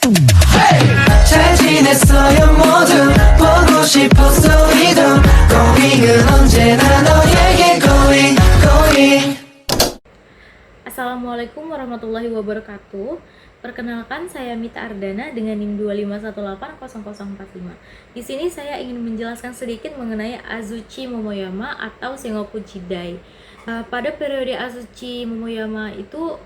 잘 지냈어요 모두 보고 싶었어 우리도 고잉은 언제나 너에게 고잉 Assalamualaikum warahmatullahi wabarakatuh. Perkenalkan, saya Mita Ardana dengan NIM 251800045. Di sini saya ingin menjelaskan sedikit mengenai Azuchi Momoyama atau Sengoku Jidai. Pada periode Azuchi Momoyama itu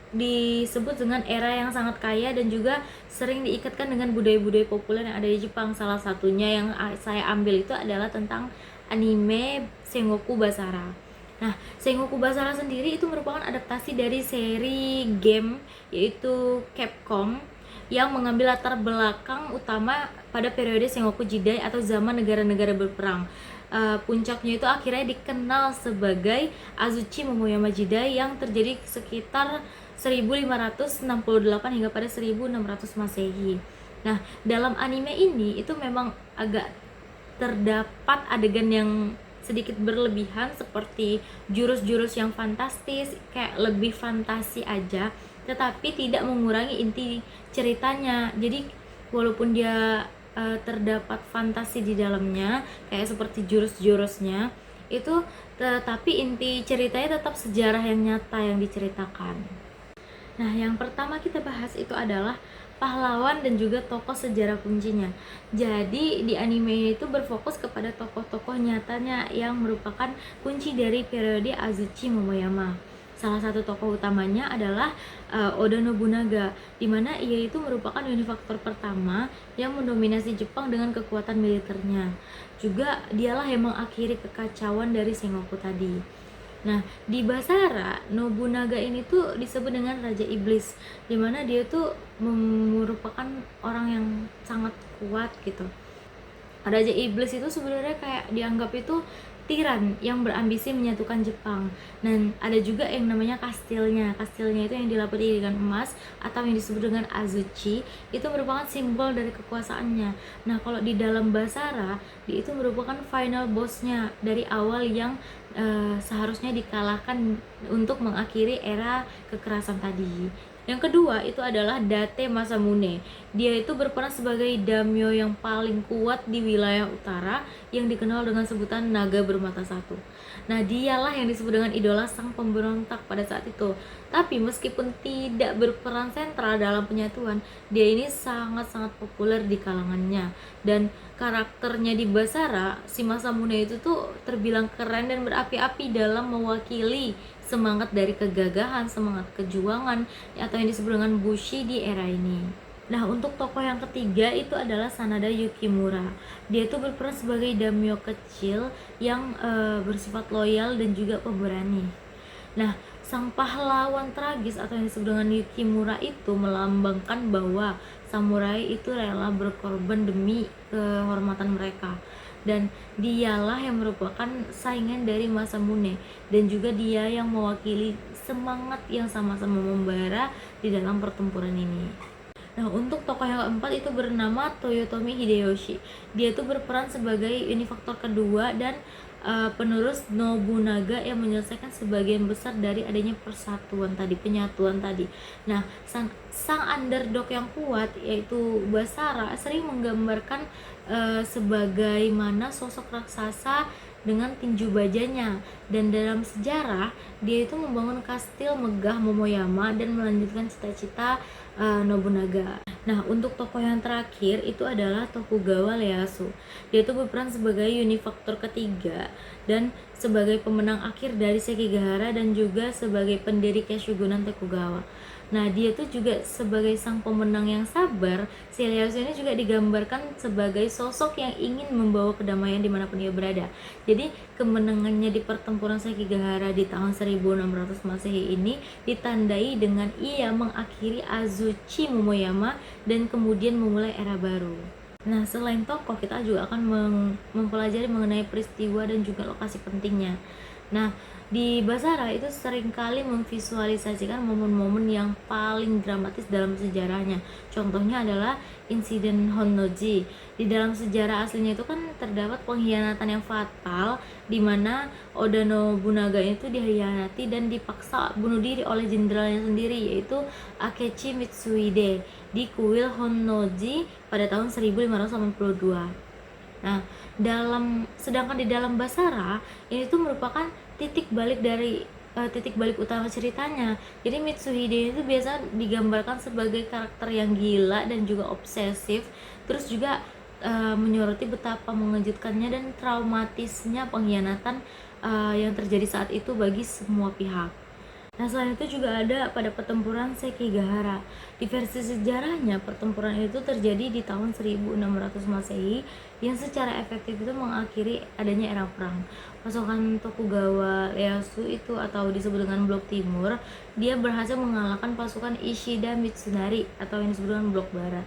disebut dengan era yang sangat kaya dan juga sering diikatkan dengan budaya-budaya populer yang ada di Jepang. Salah satunya yang saya ambil itu adalah tentang anime Sengoku Basara. Nah, Sengoku Basara sendiri itu merupakan adaptasi dari seri game yaitu Capcom yang mengambil latar belakang utama pada periode Sengoku Jidai atau zaman negara-negara berperang. Puncaknya itu akhirnya dikenal sebagai Azuchi Momoyama Jidai yang terjadi sekitar 1568 hingga pada 1600 Masehi. Nah, dalam anime ini itu memang agak terdapat adegan yang sedikit berlebihan seperti jurus-jurus yang fantastis, kayak lebih fantasi aja, tetapi tidak mengurangi inti ceritanya. Jadi walaupun dia terdapat fantasi di dalamnya kayak seperti jurus-jurusnya itu, tetapi inti ceritanya tetap sejarah yang nyata yang diceritakan. Nah, yang pertama kita bahas itu adalah pahlawan dan juga tokoh sejarah kuncinya. Jadi di anime ini itu berfokus kepada tokoh-tokoh nyatanya yang merupakan kunci dari periode Azuchi Momoyama. Salah satu tokoh utamanya adalah Oda Nobunaga, di mana ia itu merupakan unifaktor pertama yang mendominasi Jepang dengan kekuatan militernya. Juga dialah yang mengakhiri kekacauan dari Sengoku tadi. Nah, di Basara, Nobunaga ini tuh disebut dengan Raja Iblis, dimana dia tuh merupakan orang yang sangat kuat gitu. Raja Iblis itu sebenarnya kayak dianggap itu tiran yang berambisi menyatukan Jepang. Dan ada juga yang namanya kastilnya. Kastilnya itu yang dilapisi dengan emas atau yang disebut dengan Azuchi, itu merupakan simbol dari kekuasaannya. Nah, kalau di dalam Basara, dia itu merupakan final bossnya dari awal yang seharusnya dikalahkan untuk mengakhiri era kekerasan tadi. Yang kedua itu adalah Date Masamune. Dia itu berperan sebagai daimyo yang paling kuat di wilayah utara yang dikenal dengan sebutan naga bermata satu. Nah, dialah yang disebut dengan idola sang pemberontak pada saat itu. Tapi meskipun tidak berperan sentral dalam penyatuan, dia ini sangat-sangat populer di kalangannya. Dan karakternya di Basara, si Masamune itu tuh terbilang keren dan berapi-api dalam mewakili semangat dari kegagahan, semangat kejuangan atau yang disebut dengan Bushi di era ini. Nah, untuk tokoh yang ketiga itu adalah Sanada Yukimura. Dia itu berperan sebagai daimyo kecil yang bersifat loyal dan juga pemberani. Nah, sang pahlawan tragis atau yang disebut dengan Yukimura itu melambangkan bahwa samurai itu rela berkorban demi kehormatan mereka. Dan dialah yang merupakan saingan dari Masamune, dan juga dia yang mewakili semangat yang sama-sama membara di dalam pertempuran ini. Nah, untuk tokoh yang keempat itu bernama Toyotomi Hideyoshi. Dia itu berperan sebagai unifaktor kedua dan penerus Nobunaga yang menyelesaikan sebagian besar dari adanya persatuan tadi, penyatuan tadi. Nah, sang underdog yang kuat yaitu Basara sering menggambarkan sebagaimana sosok raksasa dengan tinju bajanya, dan dalam sejarah dia itu membangun kastil megah Momoyama dan melanjutkan cita-cita Nobunaga. Nah, untuk tokoh yang terakhir itu adalah Tokugawa Ieyasu. Dia itu berperan sebagai unifaktor ketiga dan sebagai pemenang akhir dari Sekigahara dan juga sebagai pendiri Keshugunan Tokugawa. Nah, dia tuh juga sebagai sang pemenang yang sabar. Si Ieyasu ini juga digambarkan sebagai sosok yang ingin membawa kedamaian dimanapun ia berada. Jadi kemenangannya di pertempuran Sekigahara di tahun 1600 Masehi ini ditandai dengan ia mengakhiri Azuchi Momoyama dan kemudian memulai era baru. Nah, selain tokoh, kita juga akan mempelajari mengenai peristiwa dan juga lokasi pentingnya. Nah, di Basara itu seringkali memvisualisasikan momen-momen yang paling dramatis dalam sejarahnya. Contohnya adalah insiden Honnoji. Di dalam sejarah aslinya itu kan terdapat pengkhianatan yang fatal di mana Oda Nobunaga itu dikhianati dan dipaksa bunuh diri oleh jenderalnya sendiri, yaitu Akechi Mitsuhide di kuil Honnoji pada tahun 1582. Nah, sedangkan di dalam Basara ini tuh merupakan titik balik utama ceritanya. Jadi Mitsuhide itu biasa digambarkan sebagai karakter yang gila dan juga obsesif, terus juga menyoroti betapa mengejutkannya dan traumatisnya pengkhianatan yang terjadi saat itu bagi semua pihak. Nah, selain itu juga ada pada pertempuran Sekigahara. Di versi sejarahnya, pertempuran itu terjadi di tahun 1600 Masehi yang secara efektif itu mengakhiri adanya era perang. Pasukan Tokugawa Ieyasu itu atau disebut dengan Blok Timur, dia berhasil mengalahkan pasukan Ishida Mitsunari atau yang disebut dengan Blok Barat.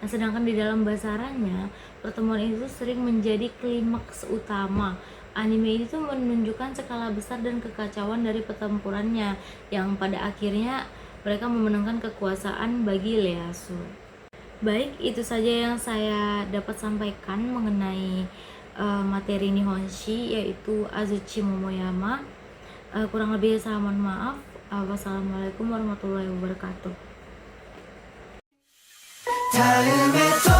Nah, sedangkan di dalam basaranya, pertemuan itu sering menjadi klimaks utama. Anime ini tuh menunjukkan skala besar dan kekacauan dari pertempurannya yang pada akhirnya mereka memenangkan kekuasaan bagi Ieyasu. Baik, itu saja yang saya dapat sampaikan mengenai materi Nihonshi, yaitu Azuchi Momoyama. Kurang lebih saya mohon maaf. Wassalamualaikum warahmatullahi wabarakatuh. 다음에 또